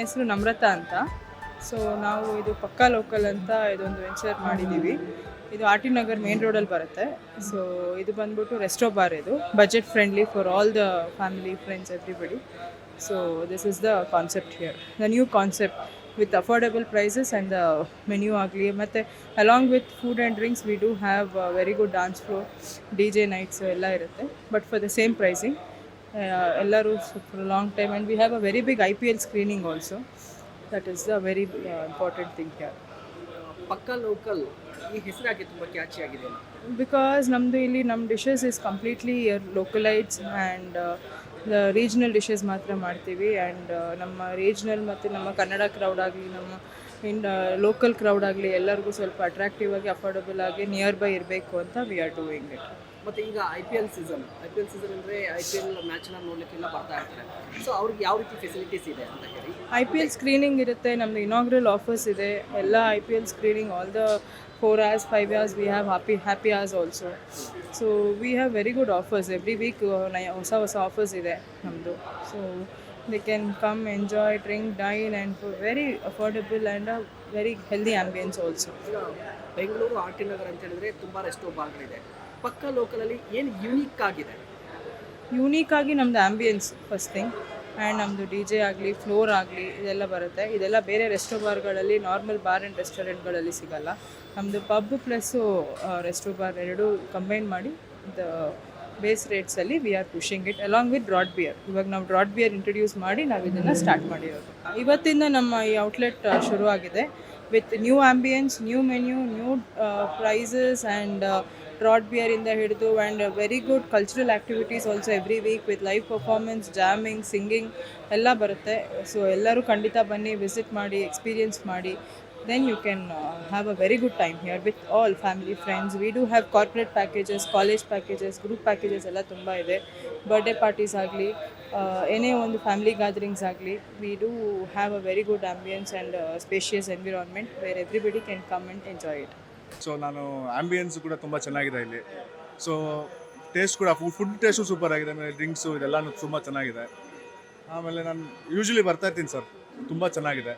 ಹೆಸರು ನಮ್ರತಾ ಅಂತ. ಸೊ ನಾವು ಇದು ಪಕ್ಕಾ ಲೋಕಲ್ ಅಂತ ಇದೊಂದು ವೆಂಚರ್ ಮಾಡಿದ್ದೀವಿ. ಇದು ಆರ್ ಟಿ ನಗರ್ ಮೇನ್ ರೋಡಲ್ಲಿ ಬರುತ್ತೆ. ಸೊ ಇದು ಬಂದ್ಬಿಟ್ಟು ರೆಸ್ಟೋ ಬಾರ್. ಇದು budget friendly for all the family friends everybody. So this is the concept here, the new concept with affordable prices and the menu ಆಗಲಿ. ಮತ್ತು along with food and drinks we do have very good dance floor, D J nights ಎಲ್ಲ ಇರುತ್ತೆ. But for the same pricing. ಎಲ್ಲರೂ for long time and we have a very big IPL screening also. That is the very important thing here. ಪಕ್ಕಾ local ಈ ಹೆಸರಾಗಿ ತುಂಬ catchy ಆಗಿದೆ. Because ನಮ್ಮದು ಇಲ್ಲಿ ನಮ್ಮ dishes is completely localites and the regional dishes ಮಾತ್ರ ಮಾಡ್ತೀವಿ. ಆ್ಯಂಡ್ ನಮ್ಮ ರೀಜ್ನಲ್ ಮತ್ತು ನಮ್ಮ ಕನ್ನಡ ಕ್ರೌಡ್ ಆಗಲಿ, ನಮ್ಮ ಲೋಕಲ್ ಕ್ರೌಡ್ ಆಗಲಿ ಎಲ್ಲರಿಗೂ ಸ್ವಲ್ಪ ಅಟ್ರಾಕ್ಟಿವ್ ಆಗಿ ಅಫೋರ್ಡಬಲ್ ಆಗಿ ನಿಯರ್ ಬೈ ಇರಬೇಕು ಅಂತ ವಿ ಆರ್ ಡೂಯಿಂಗ್ ಇಟ್. ಮತ್ತು ಈಗ IPL ಸೀಸನ್ ಅಂದರೆ IPL ಮ್ಯಾಚ್ನ ನೋಡಲಿಕ್ಕೆಲ್ಲ ಬರ್ತಾ ಇರ್ತಾರೆ. ಸೊ ಅವ್ರಿಗೆ ಯಾವ ರೀತಿ ಫೆಸಿಲಿಟೀಸ್ ಇದೆ ಅಂತ ಹೇಳಿ. IPL ಸ್ಕ್ರೀನಿಂಗ್ ಇರುತ್ತೆ, ನಮ್ಮದು ಇನಾಗ್ರಲ್ ಆಫರ್ಸ್ ಇದೆ. ಎಲ್ಲ IPL screening all the 4 hours, 5 hours, we have happy hours also. So we have very good offers every week. ಹೊಸ ಆಫರ್ಸ್ ಇದೆ ನಮ್ಮದು. So they can come, enjoy, drink, dine and for very affordable and a very healthy ambience also. ಈಗ Bengaluru R T Nagar ಅಂತ ಹೇಳಿದ್ರೆ ತುಂಬ resto ಬಾರ್ಗಳಿದೆ. ಪಕ್ಕಾ ಲೋಕಲಲ್ಲಿ ಏನು unique ಆಗಿದೆ? ಯೂನಿಕ್ ಆಗಿ ನಮ್ಮದು ಆ್ಯಂಬಿಯನ್ಸ್ ಫಸ್ಟ್ ಥಿಂಗ್. ಆ್ಯಂಡ್ ನಮ್ಮದು DJ ಆಗಲಿ, ಫ್ಲೋರ್ ಆಗಲಿ ಇದೆಲ್ಲ ಬರುತ್ತೆ. ಇದೆಲ್ಲ ಬೇರೆ ರೆಸ್ಟೋ ಬಾರ್ಗಳಲ್ಲಿ, ನಾರ್ಮಲ್ ಬಾರ್ ಆ್ಯಂಡ್ ರೆಸ್ಟೋರೆಂಟ್ಗಳಲ್ಲಿ ಸಿಗಲ್ಲ. ನಮ್ಮದು ಪಬ್ ಪ್ಲಸ್ಸು ರೆಸ್ಟೋ ಬಾರ್ ಎರಡೂ ಕಂಬೈನ್ ಮಾಡಿ ದ ಬೇಸ್ ರೇಟ್ಸಲ್ಲಿ we are pushing it along with broad beer. ಇವಾಗ ನಾವು ಬ್ರಾಡ್ ಬಿಯರ್ ಇಂಟ್ರೊಡ್ಯೂಸ್ ಮಾಡಿ ನಾವು ಇದನ್ನು ಸ್ಟಾರ್ಟ್ ಮಾಡಿರೋದು. ಇವತ್ತಿಂದ ನಮ್ಮ ಈ ಔಟ್ಲೆಟ್ ಶುರು ಆಗಿದೆ with new ambience, new menu, new prices and broad ಬಿಯರಿಂದ ಹಿಡಿದು and very good cultural activities also every week with live performance, jamming, singing ಎಲ್ಲ ಬರುತ್ತೆ. ಸೊ ಎಲ್ಲರೂ ಖಂಡಿತ ಬನ್ನಿ, ವಿಸಿಟ್ ಮಾಡಿ, ಎಕ್ಸ್ಪೀರಿಯನ್ಸ್ ಮಾಡಿ. Then you can have a very good time here with all family, friends. We do have corporate packages, college packages, group packages ಎಲ್ಲ ತುಂಬ ಇದೆ. ಬರ್ಡೇ ಪಾರ್ಟೀಸ್ ಆಗಲಿ, ಏನೇ ಒಂದು ಫ್ಯಾಮಿಲಿ ಗ್ಯಾದರಿಂಗ್ಸ್ ಆಗಲಿ, we do have a very good ambience and spacious environment where everybody can come and enjoy it. So ನಾನು ambience ಕೂಡ ತುಂಬ ಚೆನ್ನಾಗಿದೆ ಇಲ್ಲಿ. ಸೊ ಟೇಸ್ಟ್ ಕೂಡ ಫುಡ್ ಟೇಸ್ಟು ಸೂಪರ್ ಆಗಿದೆ. ಆಮೇಲೆ ಡ್ರಿಂಕ್ಸು ಇದೆಲ್ಲನೂ ತುಂಬ ಚೆನ್ನಾಗಿದೆ. ಆಮೇಲೆ ನಾನು ಯೂಶ್ವಲಿ ಬರ್ತಾ ಇರ್ತೀನಿ ಸರ್, ತುಂಬ ಚೆನ್ನಾಗಿದೆ.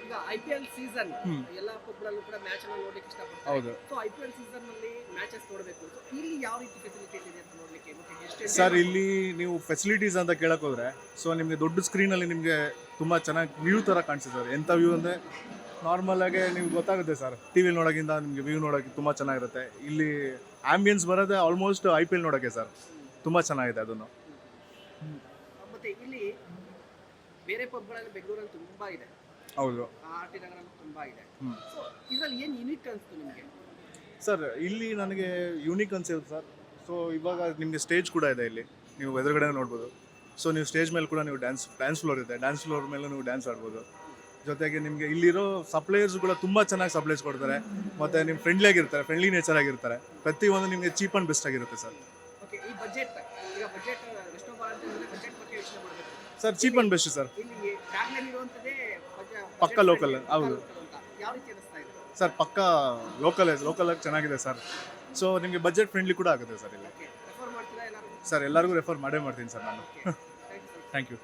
ಈಗ IPL ಸೀಸನ್ ಎಲ್ಲ ಪಬ್ಗಳಲ್ಲೂ ಕೂಡ ಮ್ಯಾಚ್ ಅನ್ನು ನೋಡಲಿಕ್ಕೆ ಇಷ್ಟಪಡ್ತಾರೆ. ಹೌದು. ಸೊ IPL ಸೀಸನ್ ನಲ್ಲಿ ಮ್ಯಾಚಸ್ ನೋಡಬೇಕು. ಸೊ ಇಲ್ಲಿ ಯಾವ ರೀತಿ ಫೆಸಿಲಿಟೀಸ್ ಇದೆ ಅಂತ ನೋಡಲಿಕ್ಕೆ ಮತ್ತೆ ಎಷ್ಟು? ಸರ್ ಇಲ್ಲಿ ನೀವು ಫೆಸಿಲಿಟೀಸ್ ಅಂತ ಕೇಳಕ್ಕೆ ಹೋದರೆ, ಸೊ ನಿಮಗೆ ದೊಡ್ಡ ಸ್ಕ್ರೀನಲ್ಲಿ ನಿಮಗೆ ತುಂಬ ಚೆನ್ನಾಗಿ ವ್ಯೂ ಥರ ಕಾಣಿಸುತ್ತೆ ಸರ್. ಎಂಥ ವ್ಯೂ ಅಂದರೆ ನಾರ್ಮಲಾಗಿ ನಿಮ್ಗೆ ಗೊತ್ತಾಗುತ್ತೆ ಸರ್. TV ನೋಡೋಕ್ಕಿಂತ ನಿಮಗೆ ವ್ಯೂ ನೋಡೋಕ್ಕೆ ತುಂಬ ಚೆನ್ನಾಗಿರುತ್ತೆ. ಇಲ್ಲಿ ಆ್ಯಂಬಿಯನ್ಸ್ ಬರೋದೇ ಆಲ್ಮೋಸ್ಟ್ IPL ನೋಡೋಕ್ಕೆ ಸರ್, ತುಂಬ ಚೆನ್ನಾಗಿದೆ ಅದನ್ನು. ಮತ್ತೆ ಇಲ್ಲಿ ಬೇರೆ ಪಬ್ಗಳಲ್ಲಿ ಬೆಂಗಳೂರಲ್ಲಿ ತುಂಬಾ ಇದೆ. ಹೌದು. ಆರ್ ಟಿ ನಗರಲ್ಲಿ ತುಂಬಾ ಇದೆ. ಸೊ ಇದರಲ್ಲಿ ಏನು ಯೂನಿಕ್ ಅನಿಸ್ತು ನಿಮಗೆ? ಸರ್ ಇಲ್ಲಿ ನನಗೆ ಯೂನಿಕ್ ಅನ್ಸಿರುತ್ತೆ ಸರ್. ಸೊ ಇವಾಗ ನಿಮಗೆ ಸ್ಟೇಜ್ ಕೂಡ ಇದೆ ಇಲ್ಲಿ, ನೀವು ಎದುರುಗಡೆ ನೋಡ್ಬೋದು. ಸೊ ನೀವು ಸ್ಟೇಜ್ ಮೇಲೆ ಕೂಡ ನೀವು ಡ್ಯಾನ್ಸ್ ಫ್ಲೋರ್ ಇದೆ, ಡ್ಯಾನ್ಸ್ ಫ್ಲೋರ್ ಮೇಲೆ ನೀವು ಡ್ಯಾನ್ಸ್ ಆಡ್ಬೋದು. ಜೊತೆಗೆ ನಿಮಗೆ ಇಲ್ಲಿರೋ ಸಪ್ಲೈಯರ್ಸ್ ಕೂಡ ತುಂಬ ಚೆನ್ನಾಗಿ ಸಪ್ಲೈಸ್ ಕೊಡ್ತಾರೆ. ಮತ್ತು ನಿಮ್ಮ ಫ್ರೆಂಡ್ಲಿ ಆಗಿರ್ತಾರೆ, ಫ್ರೆಂಡ್ಲಿ ನೇಚರ್ ಆಗಿರ್ತಾರೆ. ಪ್ರತಿಯೊಂದು ನಿಮಗೆ ಚೀಪ್ ಆ್ಯಂಡ್ ಬೆಸ್ಟ್ ಆಗಿರುತ್ತೆ ಸರ್. ಓಕೆ, ಈ ಬಜೆಟ್, ಈಗ ಬಜೆಟ್ ರೆಸ್ಟೋ ಬಾರ್ ಅಂತ ಹೇಳಿದ್ರೆ ಬಜೆಟ್ ಬಗ್ಗೆ ಯೋಚನೆ ಮಾಡಬೇಕು sir. Cheap and best sir. ಇಲ್ಲಿ ಟ್ಯಾಗ್ಲೈನ್ ಇರುವಂಥದ್ದೇ ಪಕ್ಕಾ ಲೋಕಲ್. ಹೌದು ಯಾವ ರೀತಿ ಅನಿಸ್ತಾ ಇದೆ ಸರ್? ಪಕ್ಕಾ ಲೋಕಲಾಗಿ ಚೆನ್ನಾಗಿದೆ ಸರ್. ಸೊ ನಿಮಗೆ ಬಜೆಟ್ ಫ್ರೆಂಡ್ಲಿ ಕೂಡ ಆಗುತ್ತೆ ಸರ್ ಇಲ್ಲಿ. ರೆಫರ್ ಮಾಡ್ತೀರಾ ಎಲ್ಲರೂ? ಸರ್ ಎಲ್ಲರಿಗೂ ರೆಫರ್ ಮಾಡೇ ಮಾಡ್ತೀನಿ ಸರ್ ನಾನು. Thank you.